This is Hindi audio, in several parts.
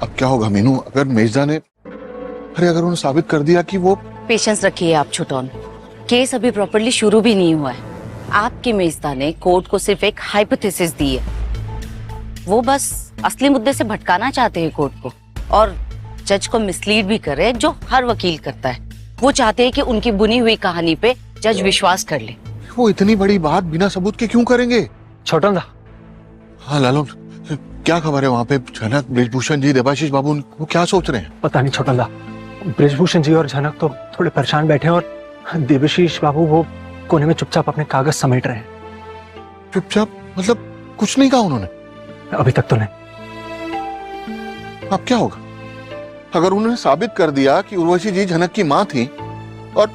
अब क्या होगा मीनू, अगर मेजदा ने, अरे अगर उन्होंने साबित कर दिया कि वो। पेशेंस रखिए आप छोटोन, केस अभी प्रॉपर्ली शुरू भी नहीं हुआ है। आपके मेजदा ने कोर्ट को सिर्फ एक हाइपोथेसिस दी है। वो बस असली मुद्दे से भटकाना चाहते हैं कोर्ट को, और जज को मिसलीड भी करे, जो हर वकील करता है। वो चाहते हैं कि उनकी बुनी हुई कहानी पे जज विश्वास कर ले। वो इतनी बड़ी बात बिना सबूत के क्यों करेंगे? छोटन दा। हाँ लालू, क्या खबर है वहाँ पे? झनक, ब्रिजभूषण जी, देवाशीष बाबू, वो क्या सोच रहे हैं? पता नहीं छोटन दा, ब्रिजभूषण जी और झनक तो थोड़े परेशान बैठे हैं, और देवाशीष बाबू वो कोने में चुपचाप अपने कागज समेट रहे हैं। चुपचाप मतलब कुछ नहीं कहा उन्होंने? अभी तक तो नहीं। अब क्या होगा अगर उन्होंने साबित कर दिया कि उर्वशी जी झनक की मां थी, और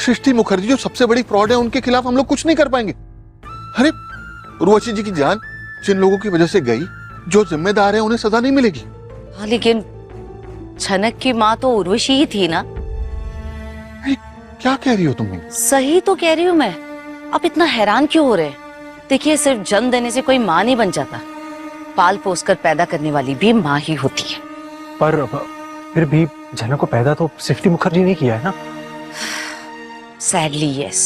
सृष्टि मुखर्जी जो सबसे बड़ी फ्रॉड है उनके खिलाफ हम लोग कुछ नहीं कर पाएंगे? अरे उर्वशी जी की जान जिन लोगों की वजह से गई, जो जिम्मेदार है उन्हें सजा नहीं मिलेगी। हाँ, लेकिन झनक की माँ तो उर्वशी ही थी ना? क्या कह रही हो तुम? सही तो कह रही हूँ मैं। आप इतना हैरान क्यों हो रहे हैं? देखिए, सिर्फ जन्म देने से कोई माँ नहीं बन जाता। पाल पोस कर पैदा करने वाली भी माँ ही होती है। पर फिर भी झनक को पैदा तो सृष्टि मुखर्जी ने किया है ना? Sadly yes.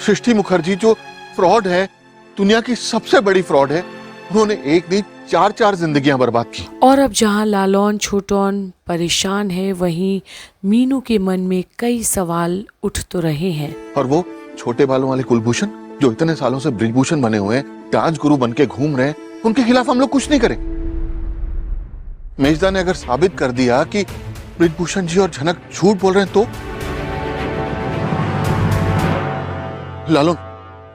सृष्टि मुखर्जी जो फ्रॉड है, दुनिया की सबसे बड़ी फ्रॉड है, उन्होंने एक नहीं 4 जिंदगियां बर्बाद की। और अब जहां लालौन छोटौन परेशान है, वहीं मीनू के मन में कई सवाल उठ तो रहे हैं। और वो छोटे बालों वाले कुलभूषण जो इतने सालों से ब्रिजभूषण बने हुए हैं, राजगुरु बन के घूम रहे हैं, उनके खिलाफ हम लोग कुछ नहीं करें। मेजदा ने अगर साबित कर दिया कि ब्रिजभूषण जी और झनक झूठ बोल रहे हैं तो? लालू,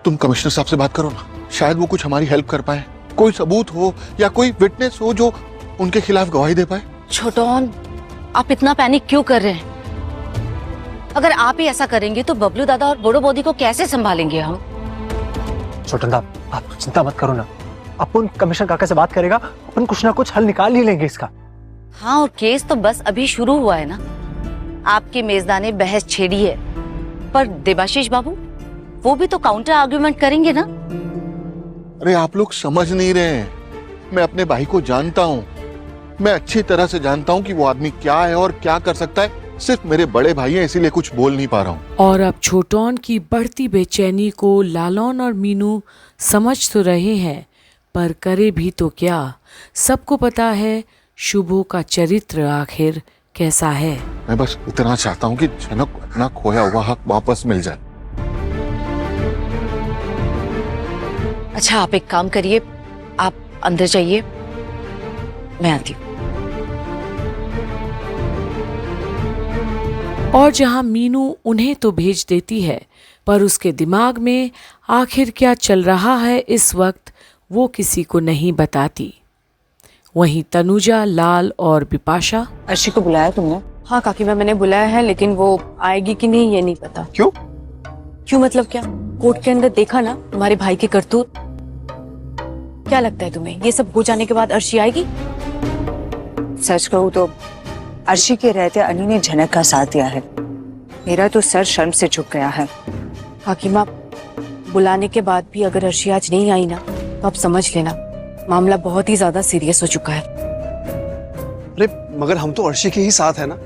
तुम कमिश्नर साहब से बात करो ना, शायद वो कुछ हमारी हेल्प कर पाए। कोई सबूत हो या कोई विटनेस हो जो उनके खिलाफ गवाही दे पाए। छोटौन, आप इतना पैनिक क्यों कर रहे हैं? अगर आप ही ऐसा करेंगे तो बबलू दादा और बोड़ो बोदी को कैसे संभालेंगे हम? छोटन दा, आप चिंता मत करो ना, अपन कमिश्नर काका से बात करेगा, अपन कुछ ना कुछ हल निकाल ही लेंगे इसका। हाँ, और केस तो बस अभी शुरू हुआ है ना। आपके मेजदा ने बहस छेड़ी है, पर देवाशीष बाबू वो भी तो काउंटर आर्गुमेंट करेंगे ना। अरे आप लोग समझ नहीं रहे हैं, मैं अपने भाई को जानता हूँ। मैं अच्छी तरह से जानता हूँ कि वो आदमी क्या है और क्या कर सकता है। सिर्फ मेरे बड़े भाई हैं, इसीलिए कुछ बोल नहीं पा रहा हूँ। और अब छोटौन की बढ़ती बेचैनी को लालौन और मीनू समझ तो रहे हैं, पर करे भी तो क्या। सबको पता है शुभो का चरित्र आखिर कैसा है। मैं बस इतना चाहता हूँ कि झनक को अपना खोया हुआ हक वापस मिल जाए। अच्छा, आप एक काम करिए, आप अंदर जाइए, मैं आती हूँ। और जहां मीनू उन्हें तो भेज देती है, पर उसके दिमाग में आखिर क्या चल रहा है इस वक्त वो किसी को नहीं बताती। वहीं तनुजा, लाल और बिपाशा। अर्शी को बुलाया तुमने? हाँ काकी, मैंने बुलाया है, लेकिन वो आएगी कि नहीं ये नहीं पता। क्यों? क्यों मतलब क्या? कोर्ट के अंदर देखा ना तुम्हारे भाई की करतूत। क्या लगता है तुम्हें ये सब हो जाने के बाद अर्शी आएगी? सच कहूँ तो अर्शी के रहते अनी ने झनक का साथ दिया है। मेरा तो सर शर्म से झुक गया है। काकी माँ, बुलाने के बाद भी अगर अर्शी आज नहीं आई ना, तो आप समझ लेना मामला बहुत ही ज्यादा सीरियस हो चुका है। अरे मगर हम तो अर्शी के ही साथ है ना।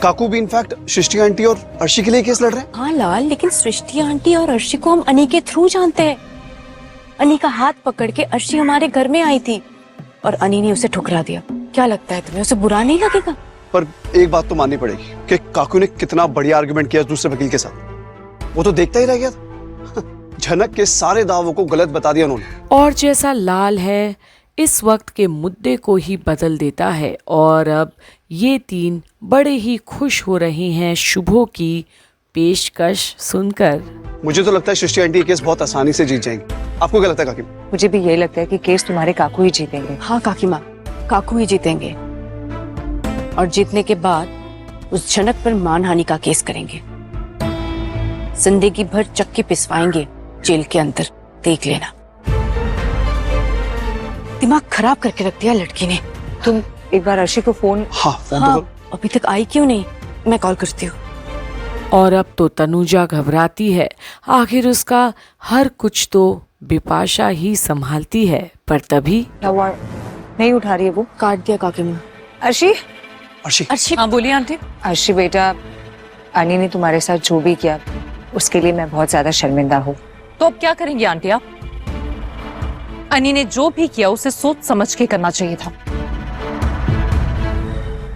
काकू भी इनफैक्ट सृष्टि आंटी और अर्शी के लिए केस लड़ रहे हैं। हाँ लाल, लेकिन सृष्टि आंटी और अर्शी को हम अनी के थ्रू जानते हैं। अनी का हाथ पकड़ के अर्शी हमारे घर में आई थी और अनी ने उसे ठुकरा दिया। क्या लगता है तुम्हें उसे बुरा नहीं लगेगा? पर एक बात तो माननी पड़ेगी कि काकू ने कितना बढ़िया आर्गुमेंट किया दूसरे वकील के साथ। वो तो देखता ही रह गया था। झनक के सारे दावों को गलत बता दिया उन्होंने। और जैसा लाल है इस वक्त के मुद्दे को ही बदल देता है, और अब ये तीन बड़े ही खुश हो रहे हैं शुभो की पेशकश सुनकर। मुझे तो लगता है सृष्टि आंटी ये केस बहुत आसानी से जीत जाएंगी। आपको क्या लगता है काकी? मुझे भी यही लगता है कि केस तुम्हारे काकू ही जीतेंगे। हाँ काकी माँ, काकू ही जीतेंगे, और जीतने के बाद उस झनक पर मानहानि का केस करेंगे। जिंदगी भर चक्की पिसवाएंगे जेल के अंदर, देख लेना। दिमाग खराब करके रख दिया लड़की ने। तुम एक बार अर्शी को फोन। हाँ फोन हाँ, तो करो। अभी तक आई क्यों नहीं? मैं कॉल करती हूँ। और अब तो तनुजा घबराती है, आखिर उसका हर कुछ तो बिपाशा ही संभालती है। पर तभी नहीं उठा रही है वो। काट दिया काकी माँ। अर्शी, अर्शी, अर्शी, हाँ बोलिए आंटी। अर्शी बेटा, अनी ने तुम्हारे साथ जो भी किया उसके लिए मैं बहुत ज्यादा शर्मिंदा हूँ। तो अब क्या करेंगी आंटी आप? अनी ने जो भी किया उसे सोच समझ के करना चाहिए था।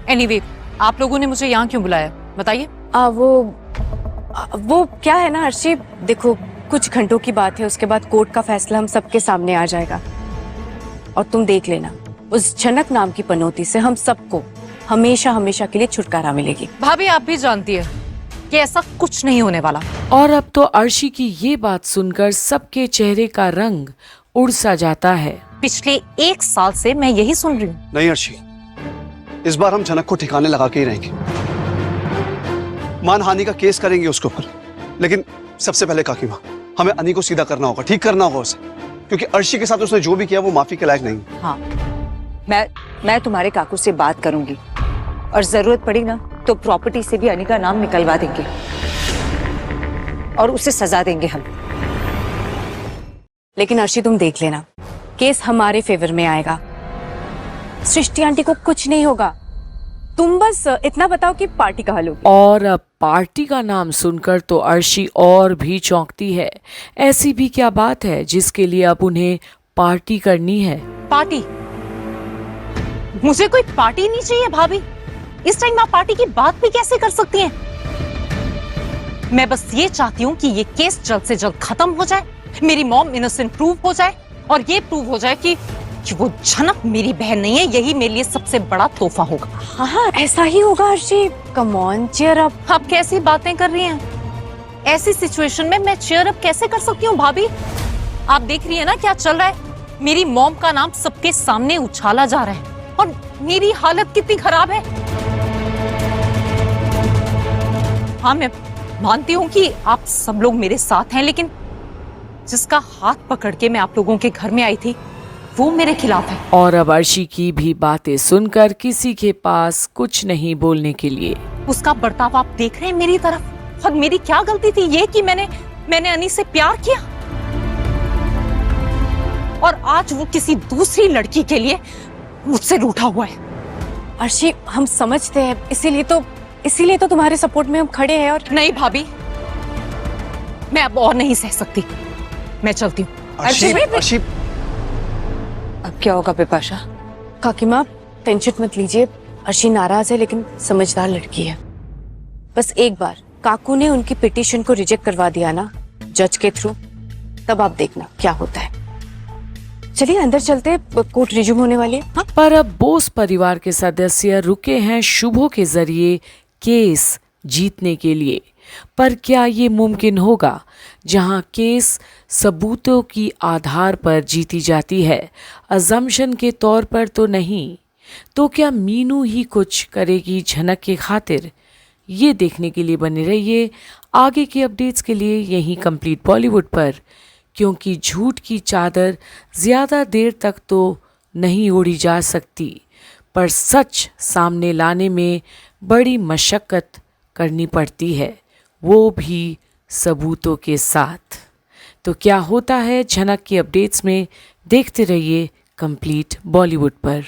एनीवे, आप लोगों ने मुझे यहाँ क्यों बुलाया बताइए। वो क्या है ना अर्शी, देखो कुछ घंटों की बात है, उसके बाद कोर्ट का फैसला हम सबके सामने आ जाएगा। और तुम देख लेना, उस झनक नाम की पनौती से हम सबको हमेशा हमेशा के लिए छुटकारा मिलेगी। भाभी आप भी जानती है कि ऐसा कुछ नहीं होने वाला। और अब तो अर्शी की ये बात सुनकर सबके चेहरे का रंग उड़ सा जाता है। पिछले 1 साल से मैं यही सुन रही हूँ। नहीं अर्शी, इस बार हम झनक को ठिकाने लगा के ही रहेंगे। मानहानि का केस करेंगे उसके ऊपर, लेकिन सबसे पहले काकी माँ, हमें अनी को सीधा करना होगा, ठीक करना होगा उसे, क्योंकि अर्शी के साथ उसने जो भी किया वो माफी के लायक नहीं। हाँ, मैं तुम्हारे काकू से बात करूंगी और जरूरत पड़ी ना तो प्रॉपर्टी से भी अनी का नाम निकलवा देंगे और उसे सजा देंगे हम। लेकिन अर्शी तुम देख लेना, केस हमारे फेवर में आएगा। सृष्टि आंटी को कुछ नहीं होगा। तुम बस इतना बताओ कि पार्टी कहाँ लोगी। और अब पार्टी का नाम सुनकर तो अर्शी और भी चौंकती है। ऐसी भी क्या बात है जिसके लिए अब उन्हें पार्टी करनी है। पार्टी? मुझे कोई पार्टी नहीं चाहिए भाभी। इस टाइम आप पार्टी की बात भी कैसे कर सकती हैं? मैं बस ये चाहती हूँ कि ये केस जल्द से जल्द खत्म हो जाए, मेरी मॉम इनोसेंट प्रूव हो जाए और ये प्रूव हो जाए कि वो झनक मेरी बहन नहीं है। यही मेरे लिए सबसे बड़ा तोहफा होगा। हाँ, ऐसा ही होगा Arshi. Come on, cheer up. आप कैसी बातें कर रही हैं? ऐसी सिचुएशन में मैं चीयर अप कैसे कर सकती हूँ भाभी? आप देख रही है ना क्या चल रहा है। मेरी मॉम का नाम सबके सामने उछाला जा रहा है और मेरी हालत कितनी खराब है। हाँ, मैं मानती हूँ कि आप सब लोग मेरे साथ हैं, लेकिन जिसका हाथ पकड़ के मैं आप लोगों के घर में आई थी वो मेरे खिलाफ है। और अब अर्शी की भी बातें सुनकर किसी के पास कुछ नहीं बोलने के लिए। उसका बर्ताव आप देख रहे हैं मेरी तरफ। और मेरी क्या गलती थी ये कि मैंने अनी से प्यार किया और आज वो किसी दूसरी लड़की के लिए मुझसे रूठा हुआ है। अर्शी, हम समझते हैं, इसीलिए तो तुम्हारे सपोर्ट में हम खड़े हैं। और नहीं भाभी, मैं अब और नहीं सह सकती। मैं चलती हूँ। अर्शी, अर्शी, अब क्या होगा बिपाशा? काकी माँ टेंशन मत लीजिए। अर्शी नाराज है लेकिन समझदार लड़की है। बस एक बार काकू ने उनकी पिटीशन को रिजेक्ट करवा दिया ना जज के थ्रू, तब आप देखना क्या होता है। चलिए अंदर चलते, कोर्ट रिज्यूम होने वाली है। हाँ? पर अब बोस परिवार के सदस्य रुके हैं शुभो के जरिए केस जीतने के लिए। पर क्या ये मुमकिन होगा जहां केस सबूतों की आधार पर जीती जाती है, अजम्पशन के तौर पर तो नहीं। तो क्या मीनू ही कुछ करेगी झनक के खातिर? ये देखने के लिए बने रहिए आगे के अपडेट्स के लिए यहीं कंप्लीट बॉलीवुड पर, क्योंकि झूठ की चादर ज़्यादा देर तक तो नहीं ओढ़ी जा सकती, पर सच सामने लाने में बड़ी मशक्क़त करनी पड़ती है, वो भी सबूतों के साथ। तो क्या होता है झनक की अपडेट्स में, देखते रहिए कंप्लीट बॉलीवुड पर।